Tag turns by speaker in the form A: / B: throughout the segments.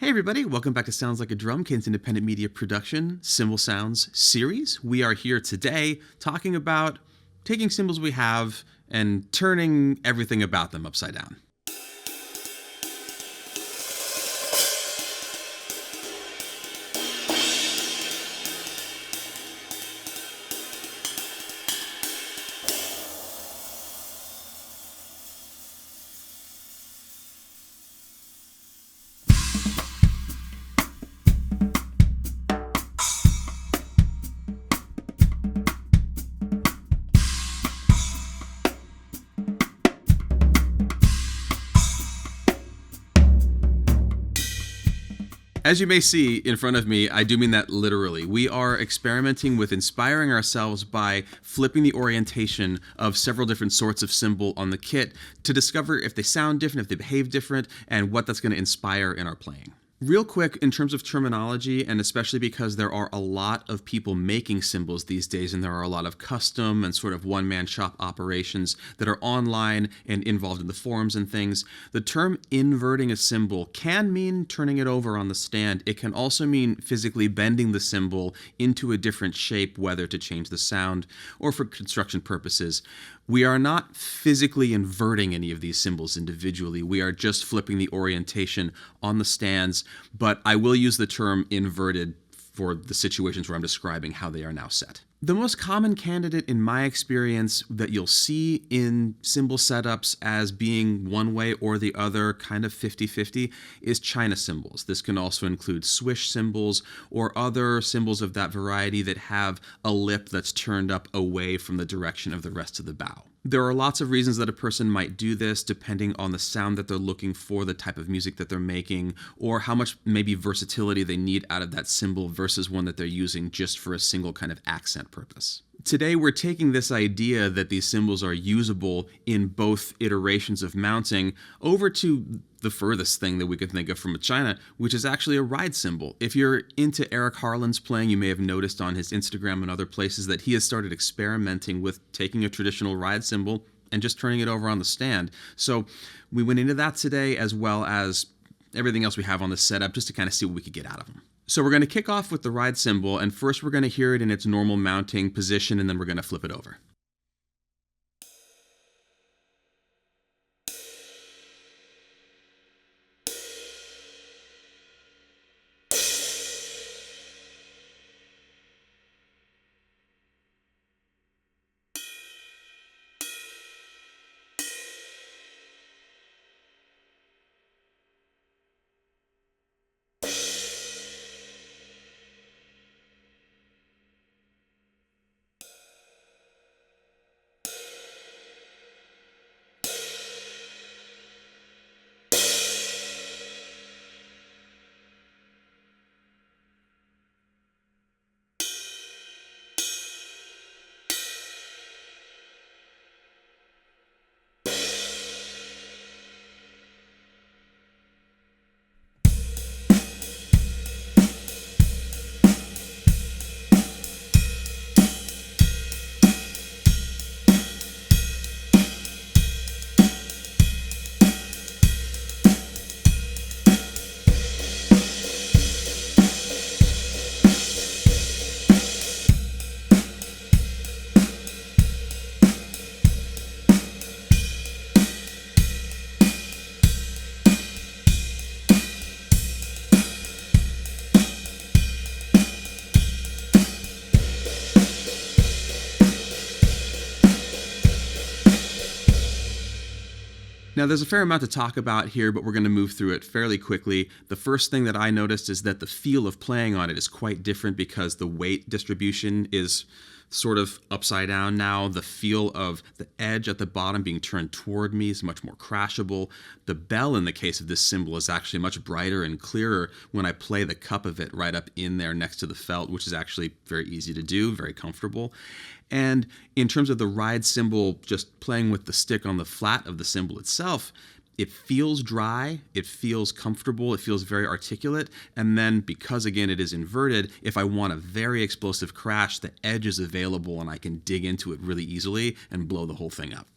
A: Hey everybody, welcome back to Sounds Like a Drum, Kane's independent media production, Cymbal Sounds series. We are here today talking about taking cymbals we have and turning everything about them upside down. As you may see in front of me, I do mean that literally. We are experimenting with inspiring ourselves by flipping the orientation of several different sorts of cymbal on the kit to discover if they sound different, if they behave different, and what that's going to inspire in our playing. Real quick, in terms of terminology, and especially because there are a lot of people making cymbals these days, and there are a lot of custom and sort of one-man shop operations that are online and involved in the forums and things, the term inverting a cymbal can mean turning it over on the stand. It can also mean physically bending the cymbal into a different shape, whether to change the sound or for construction purposes. We are not physically inverting any of these cymbals individually. We are just flipping the orientation on the stands, but I will use the term inverted for the situations where I'm describing how they are now set. The most common candidate in my experience that you'll see in cymbal setups as being one way or the other, kind of 50-50, is China cymbals. This can also include swish cymbals or other cymbals of that variety that have a lip that's turned up away from the direction of the rest of the bow. There are lots of reasons that a person might do this depending on the sound that they're looking for, the type of music that they're making, or how much maybe versatility they need out of that cymbal versus one that they're using just for a single kind of accent purpose. Today we're taking this idea that these cymbals are usable in both iterations of mounting over to the furthest thing that we could think of from China, which is actually a ride cymbal. If you're into Eric Harlan's playing, you may have noticed on his Instagram and other places that he has started experimenting with taking a traditional ride cymbal and just turning it over on the stand. So we went into that today, as well as everything else we have on the setup, just to kind of see what we could get out of them. So we're going to kick off with the ride cymbal, and first we're going to hear it in its normal mounting position, and then we're going to flip it over. Now, there's a fair amount to talk about here, but we're going to move through it fairly quickly. The first thing that I noticed is that the feel of playing on it is quite different because the weight distribution is sort of upside down now. The feel of the edge at the bottom being turned toward me is much more crashable. The bell in the case of this cymbal is actually much brighter and clearer when I play the cup of it right up in there next to the felt, which is actually very easy to do, very comfortable. And in terms of the ride cymbal, just playing with the stick on the flat of the cymbal itself, it feels dry, it feels comfortable, it feels very articulate, and then because, again, it is inverted, if I want a very explosive crash, the edge is available and I can dig into it really easily and blow the whole thing up.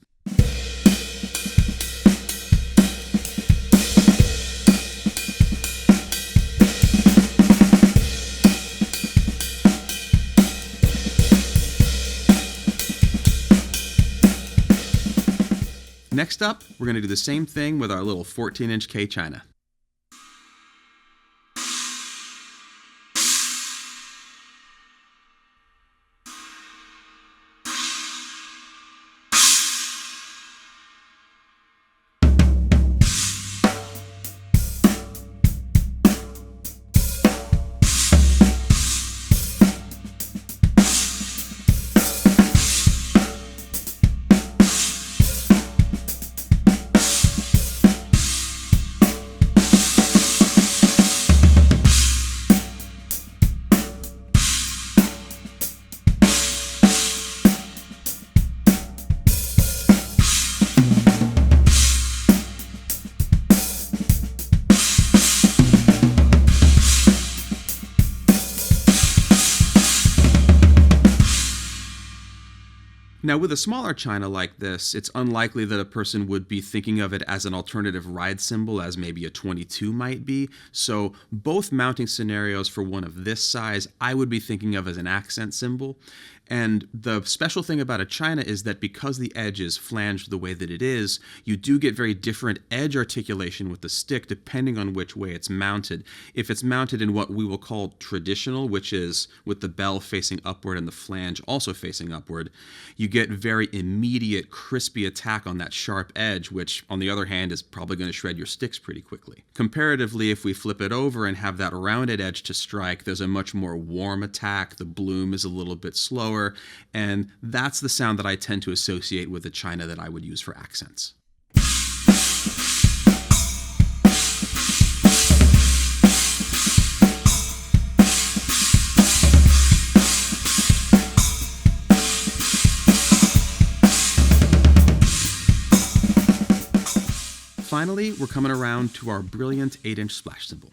A: Next up, we're going to do the same thing with our little 14-inch K China. Now, with a smaller china like this, it's unlikely that a person would be thinking of it as an alternative ride cymbal as maybe a 22 might be. So both mounting scenarios for one of this size, I would be thinking of as an accent cymbal. And the special thing about a china is that because the edge is flanged the way that it is, you do get very different edge articulation with the stick depending on which way it's mounted. If it's mounted in what we will call traditional, which is with the bell facing upward and the flange also facing upward, you get very immediate, crispy attack on that sharp edge, which on the other hand is probably going to shred your sticks pretty quickly. Comparatively, if we flip it over and have that rounded edge to strike, there's a much more warm attack, the bloom is a little bit slower, and that's the sound that I tend to associate with the china that I would use for accents. Finally, we're coming around to our brilliant 8-inch splash cymbal.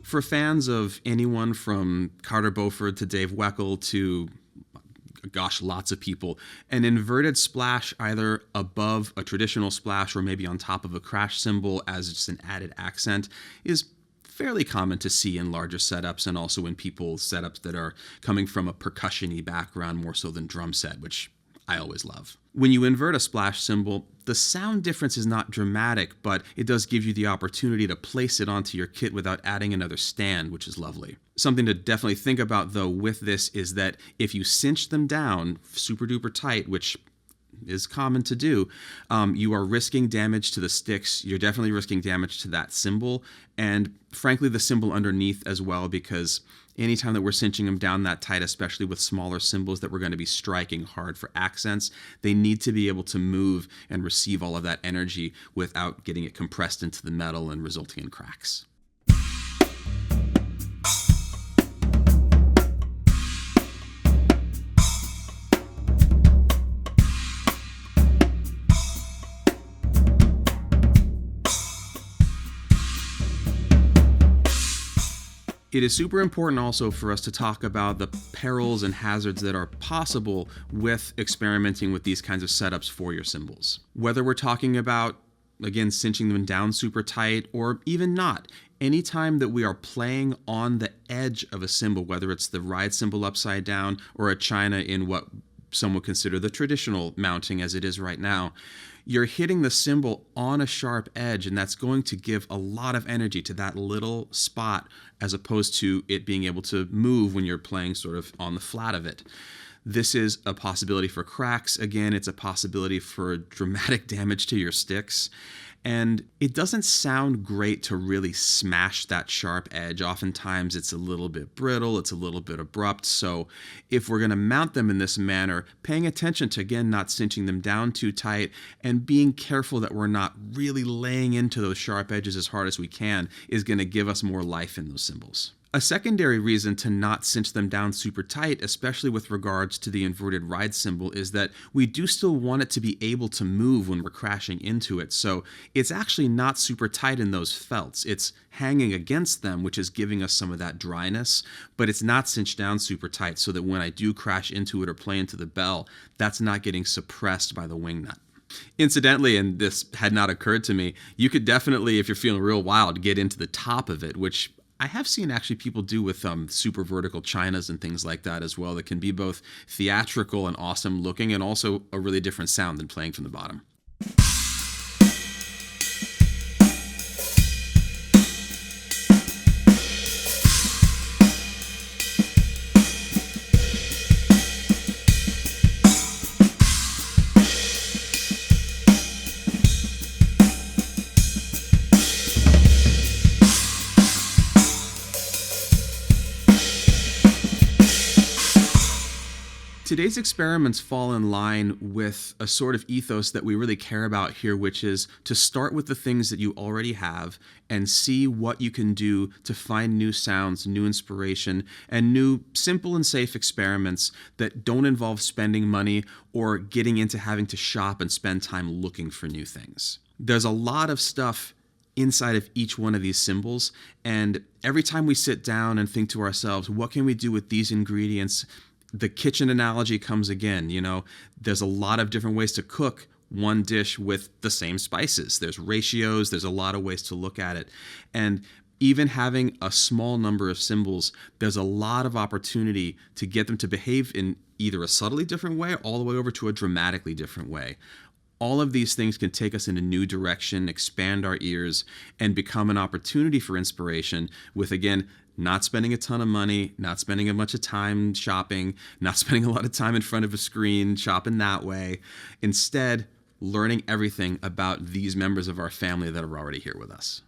A: For fans of anyone from Carter Beauford to Dave Weckl to, gosh, lots of people, an inverted splash either above a traditional splash or maybe on top of a crash cymbal as just an added accent is fairly common to see in larger setups and also in people's setups that are coming from a percussion-y background more so than drum set, which I always love. When you invert a splash cymbal, the sound difference is not dramatic, but it does give you the opportunity to place it onto your kit without adding another stand, which is lovely. Something to definitely think about, though, with this is that if you cinch them down super duper tight, which is common to do, you are risking damage to the sticks. You're definitely risking damage to that cymbal, and frankly the cymbal underneath as well, because anytime that we're cinching them down that tight, especially with smaller cymbals that we're going to be striking hard for accents, they need to be able to move and receive all of that energy without getting it compressed into the metal and resulting in cracks. It is super important also for us to talk about the perils and hazards that are possible with experimenting with these kinds of setups for your cymbals. Whether we're talking about, again, cinching them down super tight or even not, anytime that we are playing on the edge of a cymbal, whether it's the ride cymbal upside down or a china in what some would consider the traditional mounting as it is right now, you're hitting the cymbal on a sharp edge, and that's going to give a lot of energy to that little spot as opposed to it being able to move when you're playing sort of on the flat of it. This is a possibility for cracks. Again, it's a possibility for dramatic damage to your sticks. And it doesn't sound great to really smash that sharp edge. Oftentimes it's a little bit brittle, it's a little bit abrupt. So if we're going to mount them in this manner, paying attention to, again, not cinching them down too tight and being careful that we're not really laying into those sharp edges as hard as we can is going to give us more life in those cymbals. A secondary reason to not cinch them down super tight, especially with regards to the inverted ride cymbal, is that we do still want it to be able to move when we're crashing into it. So it's actually not super tight in those felts. It's hanging against them, which is giving us some of that dryness, but it's not cinched down super tight so that when I do crash into it or play into the bell, that's not getting suppressed by the wing nut. Incidentally, and this had not occurred to me, you could definitely, if you're feeling real wild, get into the top of it, which I have seen actually people do with super vertical chinas and things like that as well, that can be both theatrical and awesome looking and also a really different sound than playing from the bottom. Today's experiments fall in line with a sort of ethos that we really care about here, which is to start with the things that you already have and see what you can do to find new sounds, new inspiration, and new simple and safe experiments that don't involve spending money or getting into having to shop and spend time looking for new things. There's a lot of stuff inside of each one of these cymbals, and every time we sit down and think to ourselves, what can we do with these ingredients? The kitchen analogy comes again. There's a lot of different ways to cook one dish with the same spices. There's ratios, there's a lot of ways to look at it. And even having a small number of cymbals, there's a lot of opportunity to get them to behave in either a subtly different way all the way over to a dramatically different way. All of these things can take us in a new direction, expand our ears, and become an opportunity for inspiration with, again, not spending a ton of money, not spending a bunch of time shopping, not spending a lot of time in front of a screen shopping that way. Instead, learning everything about these members of our family that are already here with us.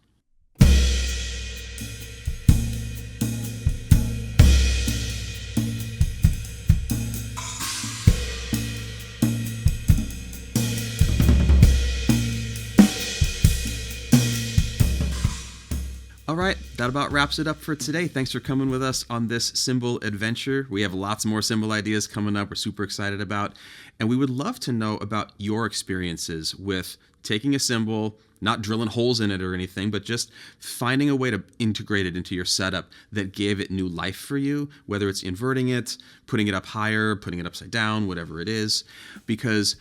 A: All right, that about wraps it up for today. Thanks for coming with us on this cymbal adventure. We have lots more cymbal ideas coming up we're super excited about. And we would love to know about your experiences with taking a cymbal, not drilling holes in it or anything, but just finding a way to integrate it into your setup that gave it new life for you, whether it's inverting it, putting it up higher, putting it upside down, whatever it is. Because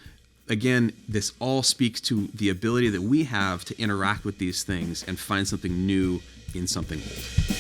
A: again, this all speaks to the ability that we have to interact with these things and find something new in something old.